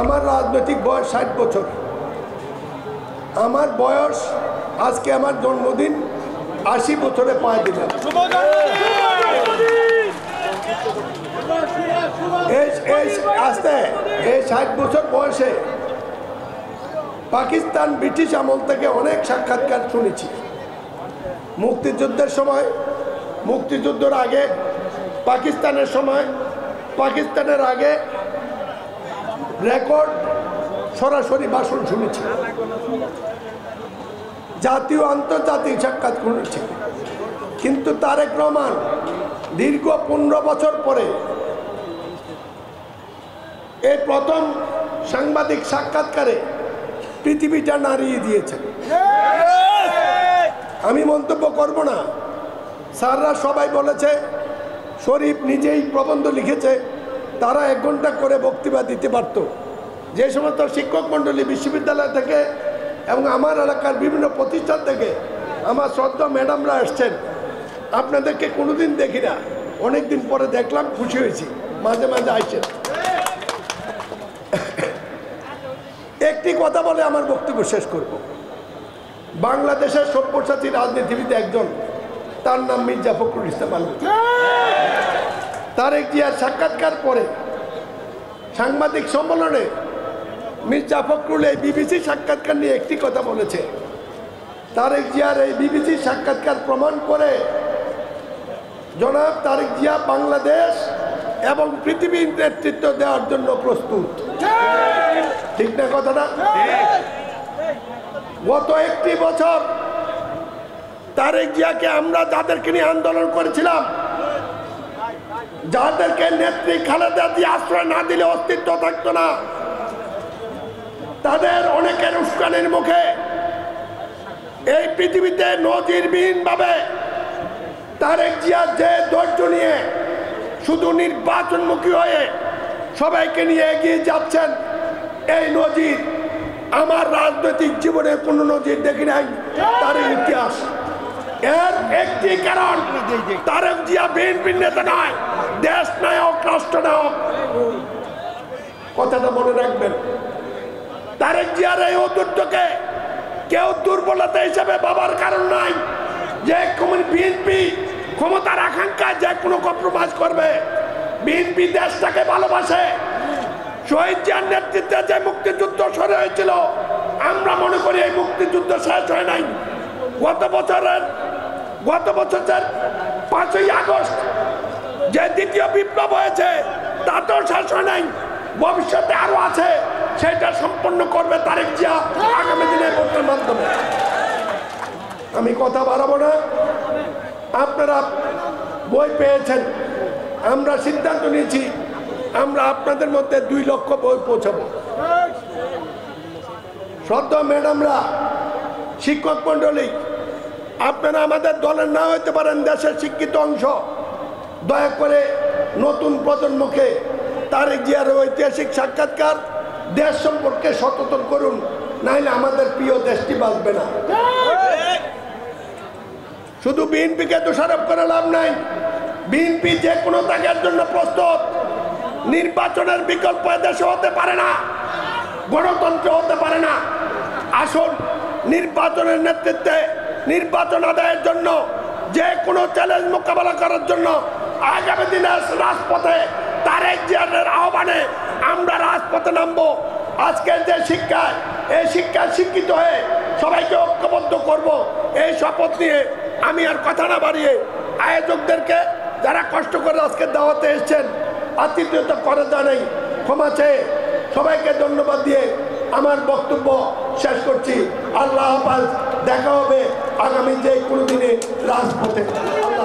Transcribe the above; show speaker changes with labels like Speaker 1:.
Speaker 1: আমার রাজনৈতিক বয়স 60 বছর। আমার বয়স আজকে আমার জন্মদিন 80 বছরে পা দিলাম। আস্তে এই 60 বছর বয়সে পাকিস্তান ব্রিটিশ আমল থেকে অনেক সাক্ষাৎকার শুনেছি। মুক্তিযুদ্ধের সময়, মুক্তিযুদ্ধের আগে, পাকিস্তানের সময়, পাকিস্তানের আগে রেকর্ড সরাসরি ভাষণ শুনেছি, জাতীয় আন্তর্জাতিক সাক্ষাৎ শুনেছি। কিন্তু তারেক রহমান দীর্ঘ 15 বছর পরে এই প্রথম সাংবাদিক সাক্ষাৎকারে পৃথিবীটা নাড়িয়ে দিয়েছেন। আমি মন্তব্য করব না, স্যাররা সবাই বলেছে, শরীফ নিজেই প্রবন্ধ লিখেছে, তারা 1 ঘন্টা করে বক্তৃতা দিতে পারত। যে সমস্ত শিক্ষক মণ্ডলী বিশ্ববিদ্যালয় থেকে এবং আমার এলাকার বিভিন্ন প্রতিষ্ঠান থেকে আমার শ্রদ্ধা ম্যাডামরা আসছেন, আপনাদেরকে কোনোদিন দেখি না, অনেকদিন পরে দেখলাম, খুশি হয়েছি, মাঝে মাঝে আসছেন। একটি কথা বলে আমার বক্তব্য শেষ করব। বাংলাদেশের সব্যসাচী রাজনীতিবিদ একজন, তার নাম মির্জা ফখরুল ইসলাম আলমগীর। তারেক জিয়ার সাক্ষাৎকার পরে সাংবাদিক সম্মেলনে মির্জা ফখরুল এই বিবিসি সাক্ষাৎকার নিয়ে একটি কথা বলেছে, তারেক জিয়ার এই বিবিসি সাক্ষাৎকার প্রমাণ করে জনাব তারেক জিয়া বাংলাদেশ এবং পৃথিবীর নেতৃত্ব দেওয়ার জন্য প্রস্তুত। ঠিক না কথাটা? গত 1টি বছর তারেক জিয়াকে আমরা যাদেরকে নিয়ে আন্দোলন করেছিলাম, যাদেরকে নেত্রী খালেদা জিয়া আশ্রয় না দিলে অস্তিত্ব থাকতো না, তাদের অনেকের উস্কানির মুখে এই পৃথিবীতে নজিরবিহীন ভাবে তারেক জিয়া যে ধৈর্য নিয়ে শুধু নির্বাচনমুখী হয়ে সবাইকে নিয়ে এগিয়ে যাচ্ছেন, এই নজির আমার রাজনৈতিক জীবনে কোনো নজির দেখি নাই। তার ইতিহাস এর একটি কারণ, তারেক জিয়া বিএনপির নেতা নয়, দেশ নায়ক, রাষ্ট্র নায়ক। কথাটা মনে রাখবেন। তারেক জিয়ার এই ঔদ্ধত্যকে কেউ দুর্বলতা হিসেবে ভাবার কারণ নাই। যে বিএনপি ক্ষমতার আকাঙ্ক্ষায় যে কোনো কম্প্রোমাইজ করবে। বিএনপি দেশটাকে ভালোবাসে। শহীদ জিয়ার নেতৃত্বে যে মুক্তিযুদ্ধ শুরু হয়েছিল, আমরা মনে করি এই মুক্তিযুদ্ধ শেষ হয় নাই। গত বছরের 5ই আগস্ট যে দ্বিতীয় বিপ্লব হয়েছে, তা তো শেষ হয় নাই, ভবিষ্যতে আরো আছে। সেটা সম্পন্ন করবে তারেক জিয়া আগামী দিনের ভোটের মাধ্যমে। আমি কথা বাড়াবো না, আপনারা বই পেয়েছেন। আমরা সিদ্ধান্ত নিয়েছি, আমরা আপনাদের মধ্যে 2 লক্ষ বই পৌঁছাবো। শ্রদ্ধা ম্যাডামরা, শিক্ষক মন্ডলী, আপনারা আমাদের দলের না হইতে পারেন, দেশের শিক্ষিত অংশ, দয়া করে নতুন প্রজন্মকে তারেক জিয়ার ঐতিহাসিক সাক্ষাৎকার, দেশ সম্পর্কে সচেতন করুন, নাইলে আমাদের প্রিয় দেশটি বাঁচবে না। শুধু বিএনপিকে দোষারোপ করে লাভ নাই। বিএনপি যে কোনো ত্যাগের জন্য প্রস্তুত। নির্বাচনের বিকল্প দেশে হতে পারে না, গণতন্ত্র হতে পারে না। আসুন, নির্বাচনের নেতৃত্বে, নির্বাচন আদায়ের জন্য, যে কোনো চ্যালেঞ্জ মোকাবেলা করার জন্য আগামী দিনে রাজপথে তারেক জিয়ার আহ্বানে আমরা রাজপথে নামবো। আজকের যে শিক্ষায়, এই শিক্ষায় শিক্ষিত হয়ে সবাইকে ঐক্যবদ্ধ করব, এই শপথ নিয়ে আমি আর কথা না বাড়িয়ে আয়োজকদেরকে, যারা কষ্ট করে আজকে দাওয়াতে এসেছেন, আতিথ্যতা করে জানাই, ক্ষমা চেয়ে সবাইকে ধন্যবাদ দিয়ে আমার বক্তব্য শেষ করছি। আল্লাহ হাফেজ। দেখা হবে আগামী যে কোনো দিনে রাজপথে। আল্লাহ।